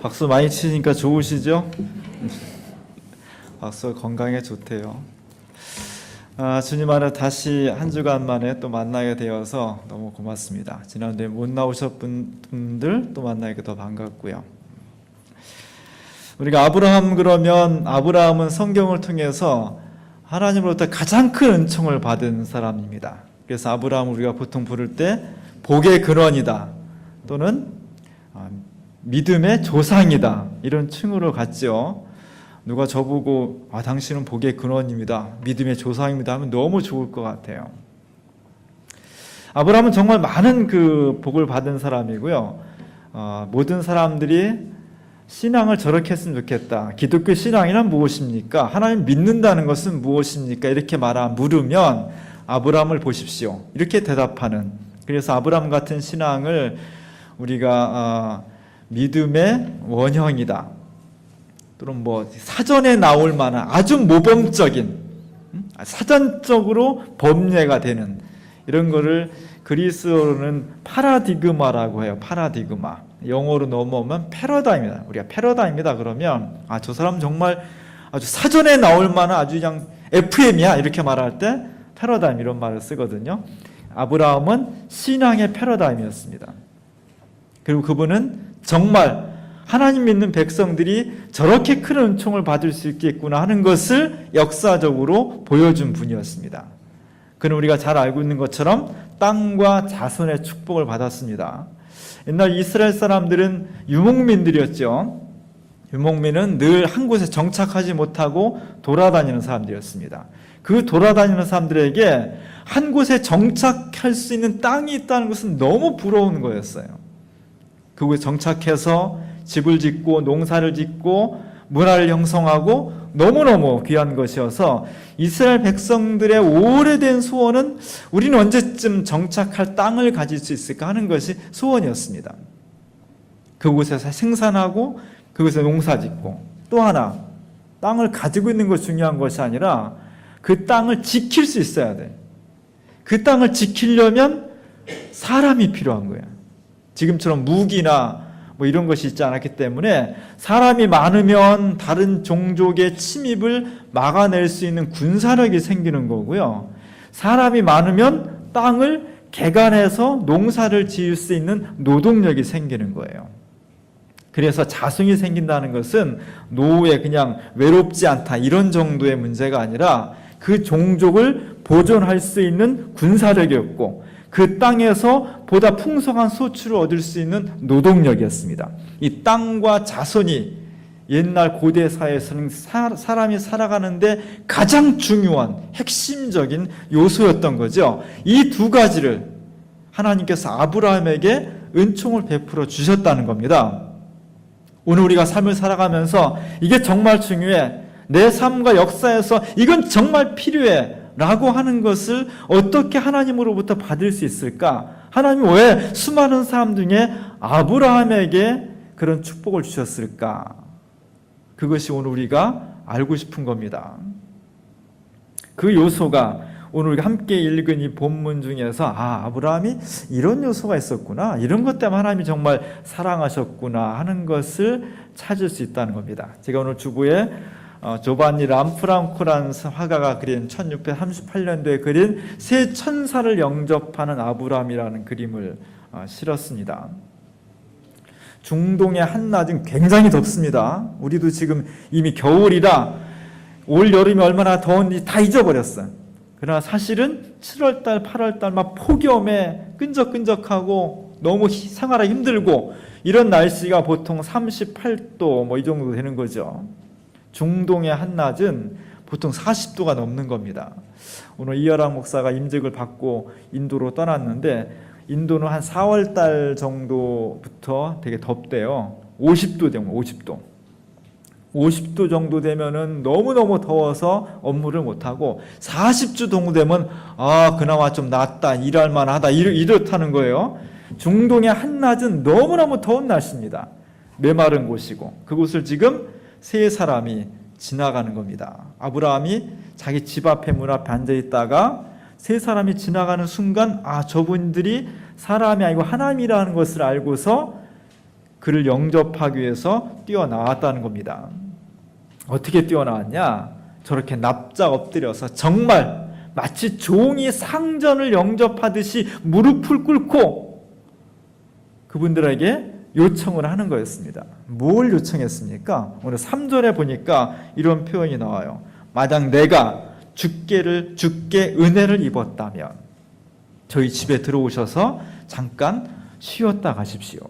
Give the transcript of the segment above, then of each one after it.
박수 많이 치니까 좋으시죠? 박수 건강에 좋대요. 주님 안에 다시 한 주간 만에 또 만나게 되어서 너무 고맙습니다. 지난주에 못 나오셨던 분들 또 만나게 더 반갑고요. 우리가 아브라함 그러면 아브라함은 성경을 통해서 하나님으로부터 가장 큰 은총을 받은 사람입니다. 그래서 아브라함을 우리가 보통 부를 때 복의 근원이다 또는 믿음의 조상이다 이런 칭호를 갖죠. 누가 저보고 당신은 복의 근원입니다, 믿음의 조상입니다 하면 너무 좋을 것 같아요. 아브라함은 정말 많은 그 복을 받은 사람이고요. 모든 사람들이 신앙을 저렇게 했으면 좋겠다. 기독교 신앙이란 무엇입니까? 하나님 믿는다는 것은 무엇입니까? 이렇게 물으면 아브라함을 보십시오, 이렇게 대답하는. 그래서 아브라함 같은 신앙을 우리가 믿음의 원형이다 또는 사전에 나올 만한 아주 모범적인 사전적으로 법례가 되는 이런 거를 그리스어로는 파라디그마라고 해요. 파라디그마. 영어로 넘어오면 패러다임이다. 우리가 패러다임이다 그러면 저 사람 정말 아주 사전에 나올 만한 아주 그냥 FM이야 이렇게 말할 때 패러다임 이런 말을 쓰거든요. 아브라함은 신앙의 패러다임이었습니다. 그리고 그분은 정말 하나님 믿는 백성들이 저렇게 큰 은총을 받을 수 있겠구나 하는 것을 역사적으로 보여준 분이었습니다. 그는 우리가 잘 알고 있는 것처럼 땅과 자손의 축복을 받았습니다. 옛날 이스라엘 사람들은 유목민들이었죠. 유목민은 늘 한 곳에 정착하지 못하고 돌아다니는 사람들이었습니다. 그 돌아다니는 사람들에게 한 곳에 정착할 수 있는 땅이 있다는 것은 너무 부러운 거였어요. 그곳에 정착해서 집을 짓고 농사를 짓고 문화를 형성하고 너무너무 귀한 것이어서 이스라엘 백성들의 오래된 소원은 우리는 언제쯤 정착할 땅을 가질 수 있을까 하는 것이 소원이었습니다. 그곳에서 생산하고 그곳에서 농사 짓고, 또 하나 땅을 가지고 있는 것이 중요한 것이 아니라 그 땅을 지킬 수 있어야 돼. 그 땅을 지키려면 사람이 필요한 거야. 지금처럼 무기나 이런 것이 있지 않았기 때문에 사람이 많으면 다른 종족의 침입을 막아낼 수 있는 군사력이 생기는 거고요. 사람이 많으면 땅을 개간해서 농사를 지을 수 있는 노동력이 생기는 거예요. 그래서 자손이 생긴다는 것은 노후에 그냥 외롭지 않다 이런 정도의 문제가 아니라 그 종족을 보존할 수 있는 군사력이었고 그 땅에서 보다 풍성한 소출을 얻을 수 있는 노동력이었습니다. 이 땅과 자손이 옛날 고대 사회에서는 사람이 살아가는데 가장 중요한 핵심적인 요소였던 거죠. 이 두 가지를 하나님께서 아브라함에게 은총을 베풀어 주셨다는 겁니다. 오늘 우리가 삶을 살아가면서 이게 정말 중요해, 내 삶과 역사에서 이건 정말 필요해 라고 하는 것을 어떻게 하나님으로부터 받을 수 있을까? 하나님이 왜 수많은 사람 중에 아브라함에게 그런 축복을 주셨을까? 그것이 오늘 우리가 알고 싶은 겁니다. 그 요소가 오늘 우리가 함께 읽은 이 본문 중에서 아브라함이 이런 요소가 있었구나, 이런 것 때문에 하나님이 정말 사랑하셨구나 하는 것을 찾을 수 있다는 겁니다. 제가 오늘 주부에 조반니 람프랑코라는 화가가 그린 1638년도에 그린 새 천사를 영접하는 아브라함이라는 그림을 실었습니다. 중동의 한낮은 굉장히 덥습니다. 우리도 지금 이미 겨울이라 올 여름이 얼마나 더운지 다 잊어버렸어요. 그러나 사실은 7월달, 8월달 막 폭염에 끈적끈적하고 너무 생활하기 힘들고 이런 날씨가 보통 38도 이 정도 되는 거죠. 중동의 한낮은 보통 40도가 넘는 겁니다. 오늘 이하람 목사가 임직을 받고 인도로 떠났는데 인도는 한 4월달 정도부터 되게 덥대요. 50도 되면 50도 정도 되면은 너무너무 더워서 업무를 못하고 40도 정도 되면 그나마 좀 낫다, 일할 만하다 이렇다는 거예요. 중동의 한낮은 너무너무 더운 날씨입니다. 메마른 곳이고 그곳을 지금 세 사람이 지나가는 겁니다. 아브라함이 자기 집 앞에 문 앞에 앉아 있다가 세 사람이 지나가는 순간 저분들이 사람이 아니고 하나님이라는 것을 알고서 그를 영접하기 위해서 뛰어나왔다는 겁니다. 어떻게 뛰어나왔냐? 저렇게 납작 엎드려서 정말 마치 종이 상전을 영접하듯이 무릎을 꿇고 그분들에게 요청을 하는 거였습니다. 뭘 요청했습니까? 오늘 3절에 보니까 이런 표현이 나와요. 만약 내가 주께 은혜를 입었다면 저희 집에 들어오셔서 잠깐 쉬었다 가십시오.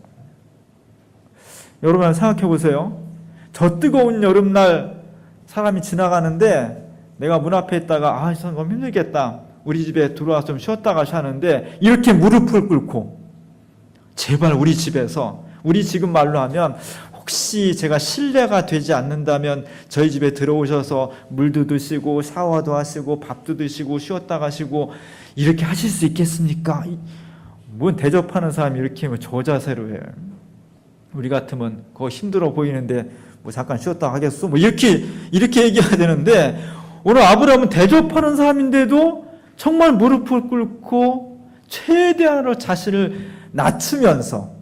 여러분 생각해 보세요. 저 뜨거운 여름날 사람이 지나가는데 내가 문 앞에 있다가 너무 힘들겠다, 우리 집에 들어와서 좀 쉬었다 가시 하는데 이렇게 무릎을 꿇고 제발 우리 집에서, 우리 지금 말로 하면 혹시 제가 실례가 되지 않는다면 저희 집에 들어오셔서 물도 드시고 샤워도 하시고 밥도 드시고 쉬었다 가시고 이렇게 하실 수 있겠습니까? 뭔 대접하는 사람이 이렇게 저 자세로 해요. 우리 같으면 그거 힘들어 보이는데 뭐 잠깐 쉬었다 하겠어? 뭐 이렇게 얘기해야 되는데 오늘 아브라함은 대접하는 사람인데도 정말 무릎을 꿇고 최대한으로 자신을 낮추면서,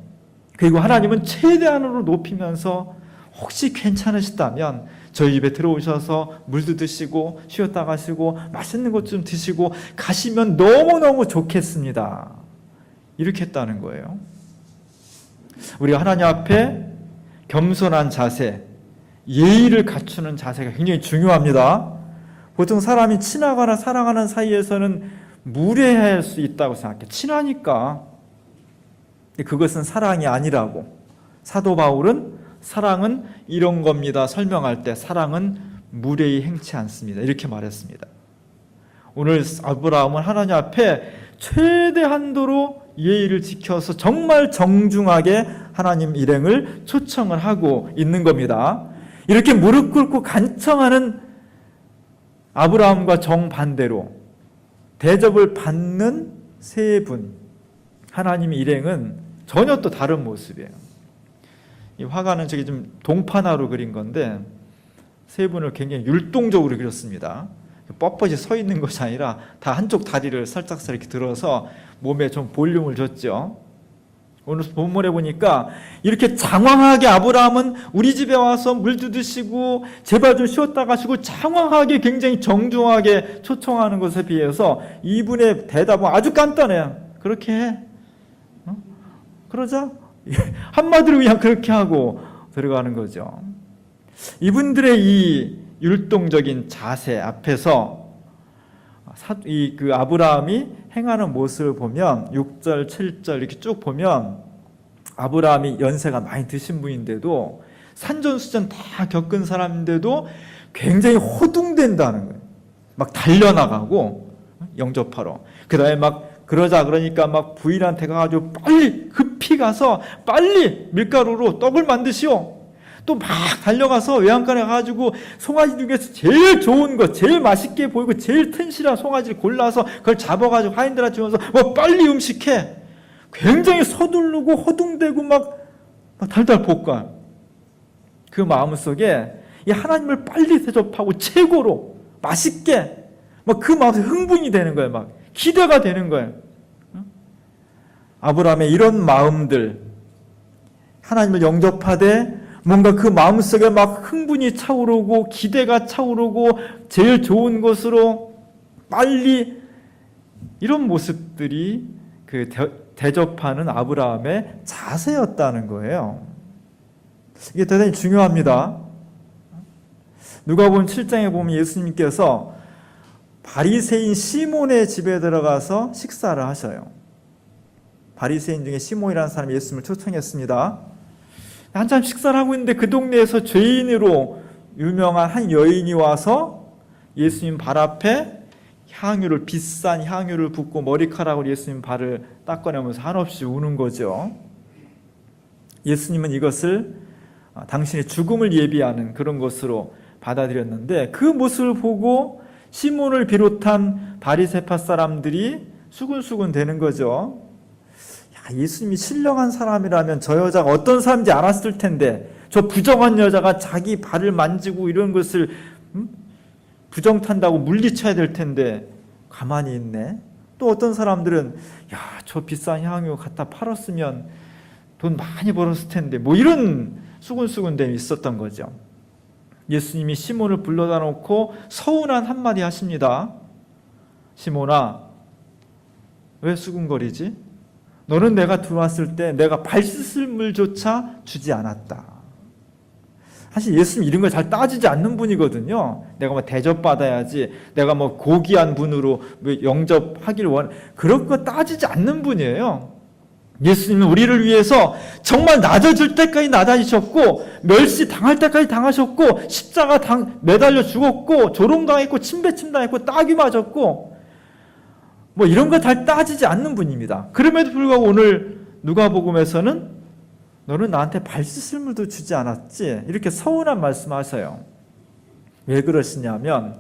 그리고 하나님은 최대한으로 높이면서 혹시 괜찮으시다면 저희 집에 들어오셔서 물도 드시고 쉬었다 가시고 맛있는 것 좀 드시고 가시면 너무너무 좋겠습니다. 이렇게 했다는 거예요. 우리가 하나님 앞에 겸손한 자세, 예의를 갖추는 자세가 굉장히 중요합니다. 보통 사람이 친하거나 사랑하는 사이에서는 무례할 수 있다고 생각해요. 친하니까. 그것은 사랑이 아니라고. 사도 바울은 사랑은 이런 겁니다 설명할 때 사랑은 무례히 행치 않습니다 이렇게 말했습니다. 오늘 아브라함은 하나님 앞에 최대한도로 예의를 지켜서 정말 정중하게 하나님 일행을 초청을 하고 있는 겁니다. 이렇게 무릎 꿇고 간청하는 아브라함과 정반대로 대접을 받는 세 분, 하나님 일행은 전혀 또 다른 모습이에요. 이 화가는 저기 좀 동판화로 그린 건데 세 분을 굉장히 율동적으로 그렸습니다. 뻣뻣이 서 있는 것이 아니라 다 한쪽 다리를 살짝 이렇게 들어서 몸에 좀 볼륨을 줬죠. 오늘 본문에 보니까 이렇게 장황하게 아브라함은 우리 집에 와서 물도 드시고 제발 좀 쉬었다 가시고 장황하게 굉장히 정중하게 초청하는 것에 비해서 이분의 대답은 아주 간단해요. 그렇게 해. 그러자 한마디로 그냥 그렇게 하고 들어가는 거죠. 이분들의 이 율동적인 자세 앞에서 그 아브라함이 행하는 모습을 보면 6절, 7절 이렇게 쭉 보면 아브라함이 연세가 많이 드신 분인데도 산전수전 다 겪은 사람인데도 굉장히 호둥댄다는 거예요. 막 달려나가고 영접하러. 그 다음에 그러니까 막 부인한테 가가지고 빨리 급히 가서 빨리 밀가루로 떡을 만드시오. 또 막 달려가서 외양간에 가가지고 송아지 중에서 제일 좋은 거, 제일 맛있게 보이고 제일 튼실한 송아지를 골라서 그걸 잡아가지고 하인들한테 주면서 빨리 음식해. 굉장히 서두르고 호둥대고 막 달달 볶아. 그 마음속에 이 하나님을 빨리 대접하고 최고로 맛있게 그 마음에 흥분이 되는 거예요. 막 기대가 되는 거예요. 아브라함의 이런 마음들, 하나님을 영접하되 뭔가 그 마음속에 막 흥분이 차오르고 기대가 차오르고 제일 좋은 것으로 빨리, 이런 모습들이 그 대접하는 아브라함의 자세였다는 거예요. 이게 대단히 중요합니다. 누가복음 7장에 보면 예수님께서 바리새인 시몬의 집에 들어가서 식사를 하셔요. 바리새인 중에 시몬이라는 사람이 예수님을 초청했습니다. 한참 식사를 하고 있는데 그 동네에서 죄인으로 유명한 한 여인이 와서 예수님 발 앞에 비싼 향유를 붓고 머리카락으로 예수님 발을 닦아내면서 한없이 우는 거죠. 예수님은 이것을 당신의 죽음을 예비하는 그런 것으로 받아들였는데 그 모습을 보고 시몬을 비롯한 바리새파 사람들이 수근수근 되는 거죠. 예수님이 신령한 사람이라면 저 여자가 어떤 사람인지 알았을 텐데 저 부정한 여자가 자기 발을 만지고 이런 것을 부정탄다고 물리쳐야 될 텐데 가만히 있네. 또 어떤 사람들은 저 비싼 향유 갖다 팔았으면 돈 많이 벌었을 텐데 뭐 이런 수군수군됨이 있었던 거죠. 예수님이 시몬을 불러다 놓고 서운한 한마디 하십니다. 시몬아, 왜 수군거리지? 너는 내가 들어왔을 때 내가 발 씻을 물조차 주지 않았다. 사실 예수님 이런 걸 잘 따지지 않는 분이거든요. 내가 뭐 대접받아야지, 내가 뭐 고귀한 분으로 영접하기를 그런 거 따지지 않는 분이에요. 예수님은 우리를 위해서 정말 낮아질 때까지 낮아지셨고, 멸시 당할 때까지 당하셨고, 십자가 매달려 죽었고, 조롱당했고, 침배침당했고, 따귀 맞았고, 뭐 이런 거 잘 따지지 않는 분입니다. 그럼에도 불구하고 오늘 누가복음에서는 너는 나한테 발 씻을 물도 주지 않았지? 이렇게 서운한 말씀하셔요. 왜 그러시냐면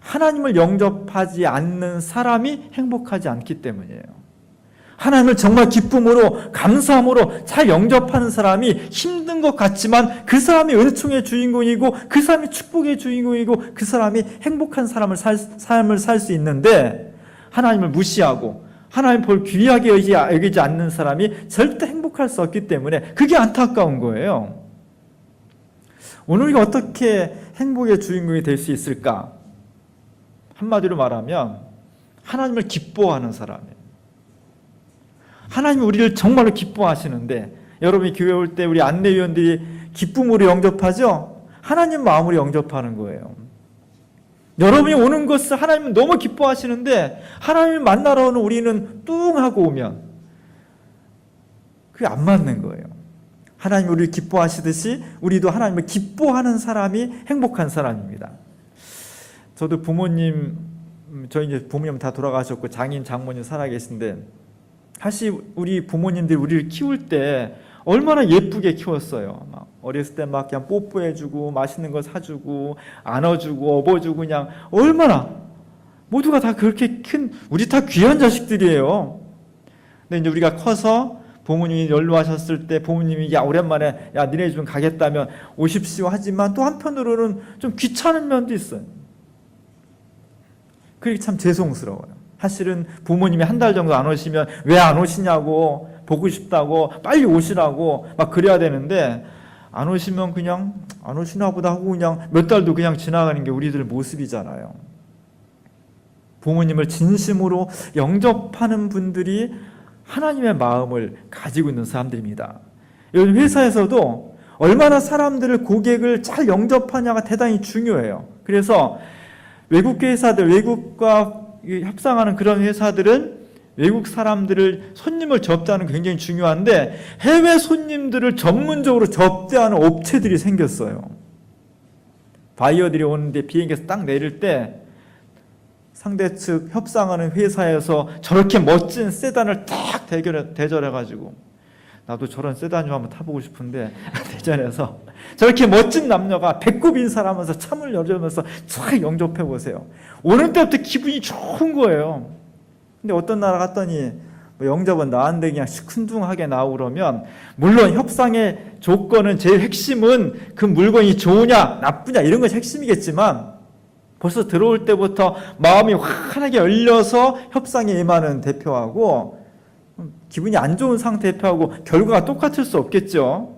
하나님을 영접하지 않는 사람이 행복하지 않기 때문이에요. 하나님을 정말 기쁨으로 감사함으로 잘 영접하는 사람이 힘든 것 같지만 그 사람이 은총의 주인공이고 그 사람이 축복의 주인공이고 그 사람이 행복한 삶을 살 수 있는데, 하나님을 무시하고 하나님 볼 귀하게 여기지 않는 사람이 절대 행복할 수 없기 때문에 그게 안타까운 거예요. 오늘 우리가 어떻게 행복의 주인공이 될 수 있을까? 한마디로 말하면 하나님을 기뻐하는 사람이에요. 하나님이 우리를 정말로 기뻐하시는데, 여러분이 교회 올 때 우리 안내위원들이 기쁨으로 영접하죠? 하나님 마음으로 영접하는 거예요. 여러분이 오는 것을 하나님은 너무 기뻐하시는데 하나님을 만나러 오는 우리는 뚱하고 오면 그게 안 맞는 거예요. 하나님이 우리를 기뻐하시듯이 우리도 하나님을 기뻐하는 사람이 행복한 사람입니다. 저도 저희 이제 부모님 다 돌아가셨고 장인, 장모님 살아계신데, 사실 우리 부모님들이 우리를 키울 때 얼마나 예쁘게 키웠어요. 막 어렸을 때 막 그냥 뽀뽀해주고 맛있는 거 사주고 안아주고 업어주고 그냥 얼마나 모두가 다 그렇게 우리 다 귀한 자식들이에요. 근데 이제 우리가 커서 부모님이 연로하셨을 때 부모님이 야 오랜만에 야 니네 집 가겠다면 오십시오 하지만 또 한편으로는 좀 귀찮은 면도 있어요. 그게 참 죄송스러워요. 사실은 부모님이 한 달 정도 안 오시면 왜 안 오시냐고, 보고 싶다고 빨리 오시라고 막 그래야 되는데 안 오시면 그냥 안 오시나 보다 하고 그냥 몇 달도 그냥 지나가는 게 우리들 모습이잖아요. 부모님을 진심으로 영접하는 분들이 하나님의 마음을 가지고 있는 사람들입니다. 요즘 회사에서도 얼마나 사람들을, 고객을 잘 영접하냐가 대단히 중요해요. 그래서 외국 회사들, 외국과 협상하는 그런 회사들은 외국 사람들을, 손님을 접대하는 게 굉장히 중요한데 해외 손님들을 전문적으로 접대하는 업체들이 생겼어요. 바이어들이 오는데 비행기에서 딱 내릴 때 상대 측 협상하는 회사에서 저렇게 멋진 세단을 딱 대절해가지고 나도 저런 세단 좀 한번 타보고 싶은데 대전에서 저렇게 멋진 남녀가 배꼽 인사를 하면서 참을 열면서 쫙 영접해보세요. 오는 때부터 기분이 좋은 거예요. 근데 어떤 나라 갔더니 뭐 영접은 나한테 그냥 시큰둥하게 나오고 그러면, 물론 협상의 조건은 제일 핵심은 그 물건이 좋으냐 나쁘냐 이런 것이 핵심이겠지만 벌써 들어올 때부터 마음이 환하게 열려서 협상에 임하는 대표하고 기분이 안 좋은 상태 대표하고 결과가 똑같을 수 없겠죠.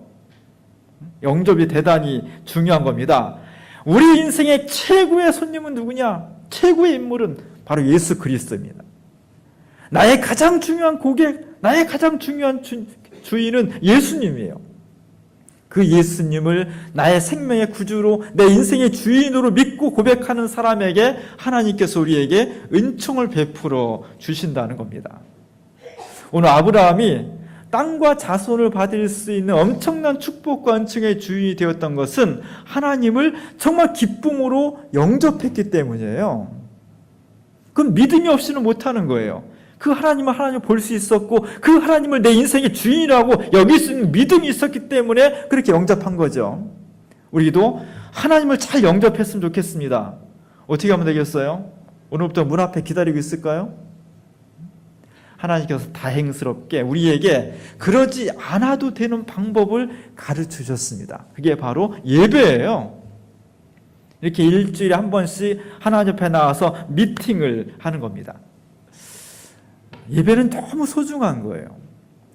영접이 대단히 중요한 겁니다. 우리 인생의 최고의 손님은 누구냐? 최고의 인물은 바로 예수 그리스도입니다. 나의 가장 중요한 고객, 나의 가장 중요한 주인은 예수님이에요. 그 예수님을 나의 생명의 구주로, 내 인생의 주인으로 믿고 고백하는 사람에게 하나님께서 우리에게 은총을 베풀어 주신다는 겁니다. 오늘 아브라함이 땅과 자손을 받을 수 있는 엄청난 축복과 은총의 주인이 되었던 것은 하나님을 정말 기쁨으로 영접했기 때문이에요. 그건 믿음이 없이는 못하는 거예요. 그 하나님을 볼 수 있었고 그 하나님을 내 인생의 주인이라고 여길 수 있는 믿음이 있었기 때문에 그렇게 영접한 거죠. 우리도 하나님을 잘 영접했으면 좋겠습니다. 어떻게 하면 되겠어요? 오늘부터 문 앞에 기다리고 있을까요? 하나님께서 다행스럽게 우리에게 그러지 않아도 되는 방법을 가르쳐 주셨습니다. 그게 바로 예배예요. 이렇게 일주일에 한 번씩 하나님 앞에 나와서 미팅을 하는 겁니다. 예배는 너무 소중한 거예요.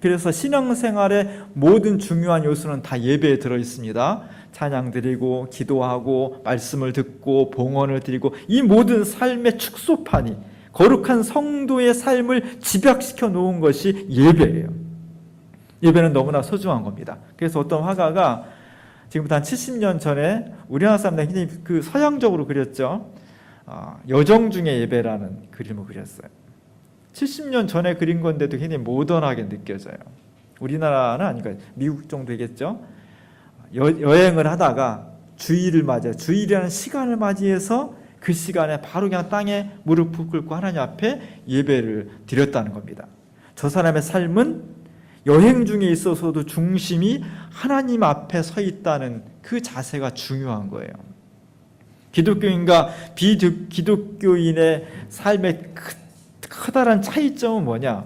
그래서 신앙생활의 모든 중요한 요소는 다 예배에 들어 있습니다. 찬양 드리고 기도하고 말씀을 듣고 봉헌을 드리고 이 모든 삶의 축소판이 거룩한 성도의 삶을 집약시켜 놓은 것이 예배예요. 예배는 너무나 소중한 겁니다. 그래서 어떤 화가가 지금부터 한 70년 전에 우리나라 사람들이 굉장히 그 서양적으로 그렸죠. 여정 중의 예배라는 그림을 그렸어요. 70년 전에 그린 건데도 굉장히 모던하게 느껴져요. 우리나라는 아니니까 미국 정도겠죠. 여행을 하다가 주일을 맞아요. 주일이라는 시간을 맞이해서 그 시간에 바로 그냥 땅에 무릎 꿇고 하나님 앞에 예배를 드렸다는 겁니다. 저 사람의 삶은 여행 중에 있어서도 중심이 하나님 앞에 서 있다는 그 자세가 중요한 거예요. 기독교인과 비기독교인의 삶의 커다란 차이점은 뭐냐?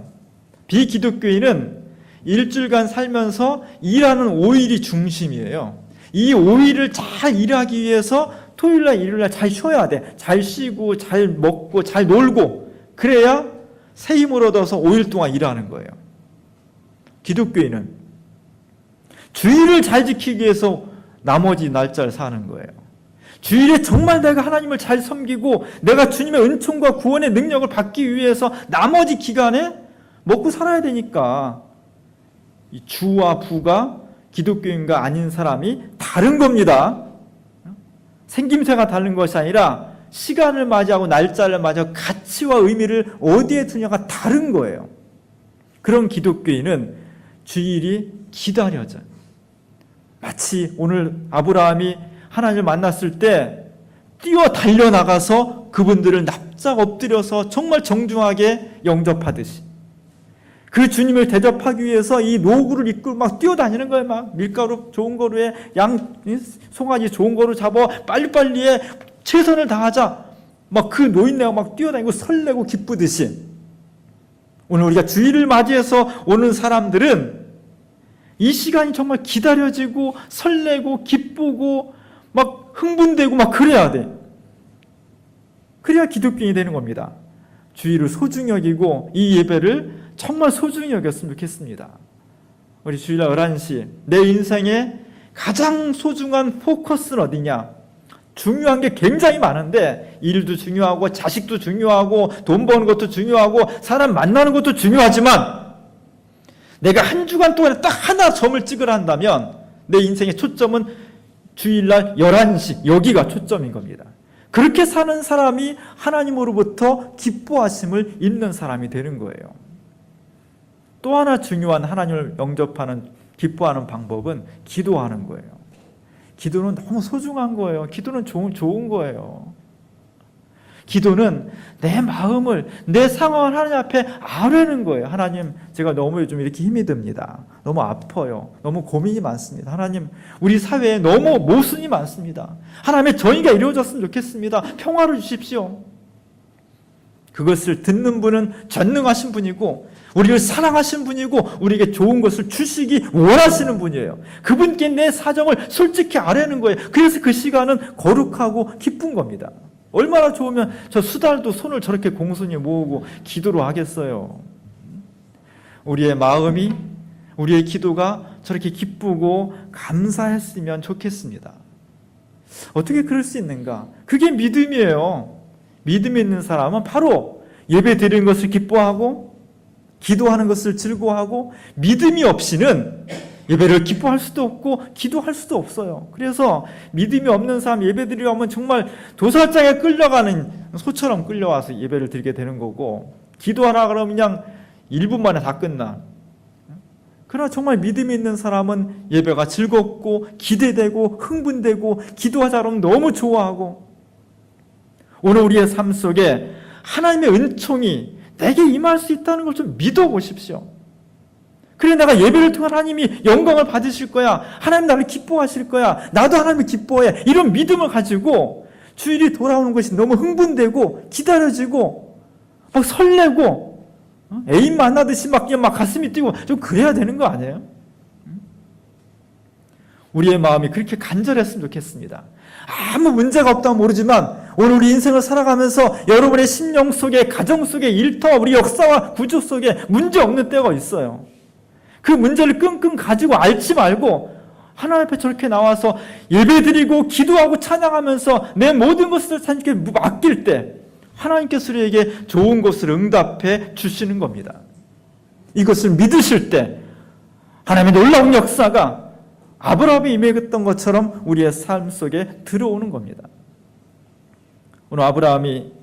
비기독교인은 일주일간 살면서 일하는 5일이 중심이에요. 이 5일을 잘 일하기 위해서 토요일날 일요일날 잘 쉬어야 돼. 잘 쉬고 잘 먹고 잘 놀고 그래야 새 힘을 얻어서 5일 동안 일하는 거예요. 기독교인은 주일을 잘 지키기 위해서 나머지 날짜를 사는 거예요. 주일에 정말 내가 하나님을 잘 섬기고 내가 주님의 은총과 구원의 능력을 받기 위해서 나머지 기간에 먹고 살아야 되니까 이 주와 부가 기독교인과 아닌 사람이 다른 겁니다. 생김새가 다른 것이 아니라 시간을 맞이하고 날짜를 맞이하고 가치와 의미를 어디에 두냐가 다른 거예요. 그런 기독교인은 주일이 기다려져요. 마치 오늘 아브라함이 하나님을 만났을 때 뛰어 달려나가서 그분들을 납작 엎드려서 정말 정중하게 영접하듯이 그 주님을 대접하기 위해서 이 노구를 입고 막 뛰어다니는 거예요. 막 밀가루 좋은 거루에 송아지 좋은 거루 잡아 빨리빨리에 최선을 다하자. 막 그 노인네가 막 뛰어다니고 설레고 기쁘듯이 오늘 우리가 주일을 맞이해서 오는 사람들은 이 시간이 정말 기다려지고 설레고 기쁘고 막 흥분되고 막 그래야 돼. 그래야 기독교인이 되는 겁니다. 주일을 소중히 여기고 이 예배를 정말 소중히 여겼으면 좋겠습니다. 우리 주일날 11시 내 인생의 가장 소중한 포커스는 어디냐? 중요한 게 굉장히 많은데 일도 중요하고 자식도 중요하고 돈 버는 것도 중요하고 사람 만나는 것도 중요하지만 내가 한 주간 동안에 딱 하나 점을 찍으라 한다면 내 인생의 초점은 주일날 11시 여기가 초점인 겁니다. 그렇게 사는 사람이 하나님으로부터 기뻐하심을 입는 사람이 되는 거예요. 또 하나 중요한 하나님을 영접하는 기뻐하는 방법은 기도하는 거예요. 기도는 너무 소중한 거예요. 기도는 좋은 거예요. 기도는 내 마음을 내 상황을 하나님 앞에 아뢰는 거예요. 하나님, 제가 너무 요즘 이렇게 힘이 듭니다. 너무 아파요. 너무 고민이 많습니다. 하나님, 우리 사회에 너무 모순이 많습니다. 하나님의 정의가 이루어졌으면 좋겠습니다. 평화를 주십시오. 그것을 듣는 분은 전능하신 분이고 우리를 사랑하신 분이고 우리에게 좋은 것을 주시기 원하시는 분이에요. 그분께 내 사정을 솔직히 아뢰는 거예요. 그래서 그 시간은 거룩하고 기쁜 겁니다. 얼마나 좋으면 저 수달도 손을 저렇게 공손히 모으고 기도로 하겠어요. 우리의 마음이 우리의 기도가 저렇게 기쁘고 감사했으면 좋겠습니다. 어떻게 그럴 수 있는가? 그게 믿음이에요. 믿음이 있는 사람은 바로 예배 드리는 것을 기뻐하고 기도하는 것을 즐거워하고 믿음이 없이는 예배를 기뻐할 수도 없고 기도할 수도 없어요. 그래서 믿음이 없는 사람 예배 드리려 하면 정말 도살장에 끌려가는 소처럼 끌려와서 예배를 드리게 되는 거고 기도하라 그러면 그냥 1분 만에 다 끝나. 그러나 정말 믿음이 있는 사람은 예배가 즐겁고 기대되고 흥분되고 기도하자 그러면 너무 좋아하고 오늘 우리의 삶 속에 하나님의 은총이 내게 임할 수 있다는 걸 좀 믿어보십시오. 그래 내가 예배를 통해 하나님이 영광을 받으실 거야. 하나님 나를 기뻐하실 거야. 나도 하나님을 기뻐해. 이런 믿음을 가지고 주일이 돌아오는 것이 너무 흥분되고 기다려지고 막 설레고 애인 만나듯이 막 가슴이 뛰고 좀 그래야 되는 거 아니에요? 우리의 마음이 그렇게 간절했으면 좋겠습니다. 아무 문제가 없다면 모르지만 오늘 우리 인생을 살아가면서 여러분의 심령 속에 가정 속에 일터 우리 역사와 구조 속에 문제 없는 때가 있어요. 그 문제를 끙끙 가지고 앓지 말고 하나님 앞에 저렇게 나와서 예배드리고 기도하고 찬양하면서 내 모든 것을 하나님께 맡길 때 하나님께서 우리에게 좋은 것을 응답해 주시는 겁니다. 이것을 믿으실 때 하나님의 놀라운 역사가 아브라함이 임했던 것처럼 우리의 삶 속에 들어오는 겁니다. 오늘 아브라함이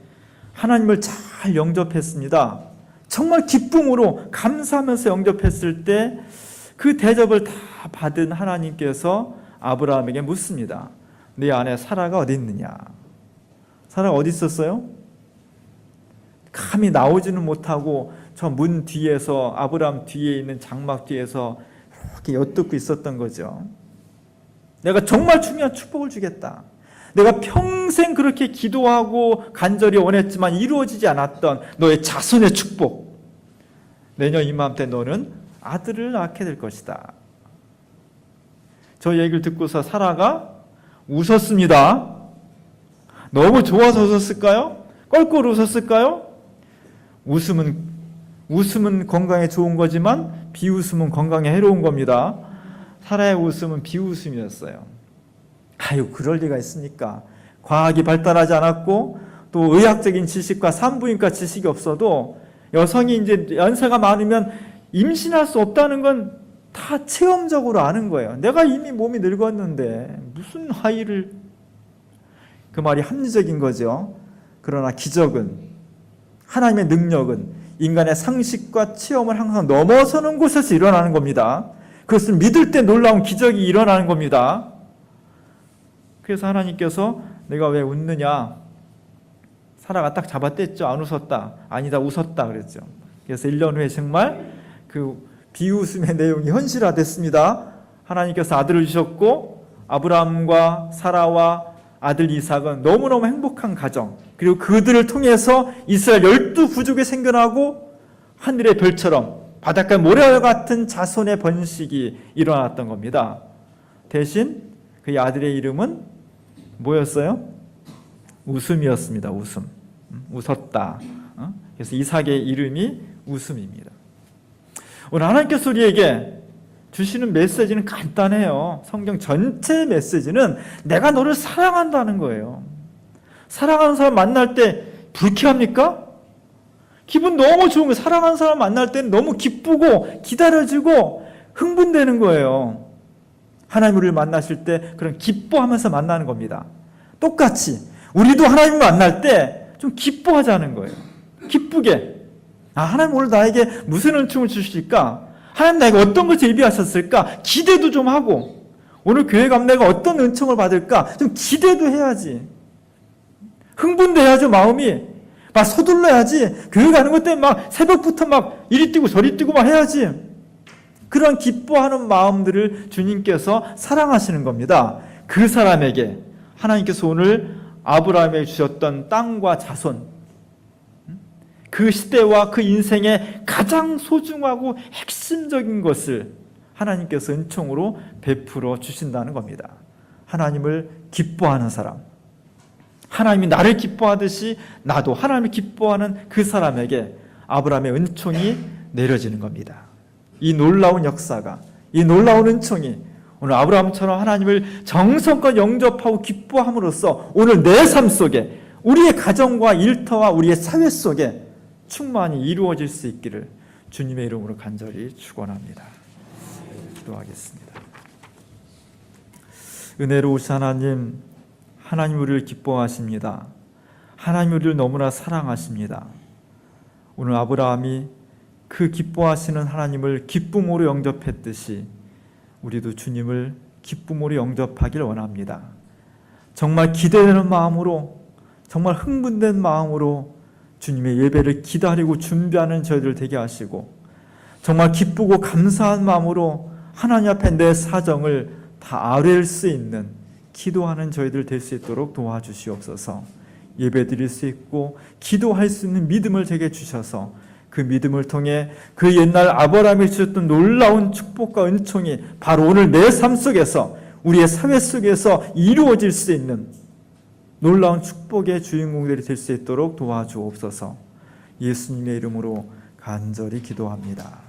하나님을 잘 영접했습니다. 정말 기쁨으로 감사하면서 영접했을 때 그 대접을 다 받은 하나님께서 아브라함에게 묻습니다. 네 아내 사라가 어디 있느냐? 사라가 어디 있었어요? 감히 나오지는 못하고 저 문 뒤에서, 아브라함 뒤에 있는 장막 뒤에서 이렇게 엿듣고 있었던 거죠. 내가 정말 중요한 축복을 주겠다. 내가 평생 그렇게 기도하고 간절히 원했지만 이루어지지 않았던 너의 자손의 축복, 내년 이맘때 너는 아들을 낳게 될 것이다. 저 얘기를 듣고서 사라가 웃었습니다. 너무 좋아서 웃었을까요? 껄껄 웃었을까요? 웃음은 건강에 좋은 거지만 비웃음은 건강에 해로운 겁니다. 사라의 웃음은 비웃음이었어요. 아유, 그럴 리가 있습니까? 과학이 발달하지 않았고 또 의학적인 지식과 산부인과 지식이 없어도 여성이 이제 연세가 많으면 임신할 수 없다는 건 다 체험적으로 아는 거예요. 내가 이미 몸이 늙었는데 무슨 아이를, 그 말이 합리적인 거죠. 그러나 기적은, 하나님의 능력은 인간의 상식과 체험을 항상 넘어서는 곳에서 일어나는 겁니다. 그것을 믿을 때 놀라운 기적이 일어나는 겁니다. 그래서 하나님께서 내가 왜 웃느냐? 사라가 딱 잡아댔죠. 안 웃었다. 아니다, 웃었다 그랬죠. 그래서 1년 후에 정말 그 비웃음의 내용이 현실화됐습니다. 하나님께서 아들을 주셨고 아브라함과 사라와 아들 이삭은 너무너무 행복한 가정, 그리고 그들을 통해서 이스라엘 12부족이 생겨나고 하늘의 별처럼 바닷가 모래와 같은 자손의 번식이 일어났던 겁니다. 대신 그의 아들의 이름은 뭐였어요? 웃음이었습니다. 웃음. 웃었다. 그래서 이삭의 이름이 웃음입니다. 오늘 하나님께서 우리에게 주시는 메시지는 간단해요. 성경 전체 메시지는 내가 너를 사랑한다는 거예요. 사랑하는 사람 만날 때 불쾌합니까? 기분 너무 좋은 거예요. 사랑하는 사람 만날 때는 너무 기쁘고 기다려지고 흥분되는 거예요. 하나님 우리를 만나실 때 그런 기뻐하면서 만나는 겁니다. 똑같이 우리도 하나님을 만날 때 좀 기뻐하자는 거예요. 기쁘게. 하나님 오늘 나에게 무슨 은총을 주실까? 하나님 나에게 어떤 것을 예비하셨을까? 기대도 좀 하고, 오늘 교회 가면 내가 어떤 은총을 받을까? 좀 기대도 해야지. 흥분돼야죠, 마음이. 막 서둘러야지. 교회 가는 것 때문에 막 새벽부터 막 이리 뛰고 저리 뛰고 막 해야지. 그런 기뻐하는 마음들을 주님께서 사랑하시는 겁니다. 그 사람에게 하나님께서 오늘 아브라함에게 주셨던 땅과 자손, 그 시대와 그 인생의 가장 소중하고 핵심적인 것을 하나님께서 은총으로 베풀어 주신다는 겁니다. 하나님을 기뻐하는 사람, 하나님이 나를 기뻐하듯이 나도 하나님을 기뻐하는 그 사람에게 아브라함의 은총이 내려지는 겁니다. 이 놀라운 역사가, 이 놀라운 은총이 오늘 아브라함처럼 하나님을 정성껏 영접하고 기뻐함으로써 오늘 내 삶 속에, 우리의 가정과 일터와 우리의 사회 속에 충만히 이루어질 수 있기를 주님의 이름으로 간절히 축원합니다. 기도하겠습니다. 은혜로우신 하나님, 하나님 우리를 기뻐하십니다. 하나님 우리를 너무나 사랑하십니다. 오늘 아브라함이 그 기뻐하시는 하나님을 기쁨으로 영접했듯이 우리도 주님을 기쁨으로 영접하길 원합니다. 정말 기대되는 마음으로, 정말 흥분된 마음으로 주님의 예배를 기다리고 준비하는 저희들 되게 하시고, 정말 기쁘고 감사한 마음으로 하나님 앞에 내 사정을 다 아뢰일 수 있는 기도하는 저희들 될 수 있도록 도와주시옵소서. 예배드릴 수 있고 기도할 수 있는 믿음을 제게 주셔서 그 믿음을 통해 그 옛날 아브라함이 주셨던 놀라운 축복과 은총이 바로 오늘 내 삶 속에서, 우리의 사회 속에서 이루어질 수 있는 놀라운 축복의 주인공들이 될 수 있도록 도와주옵소서. 예수님의 이름으로 간절히 기도합니다.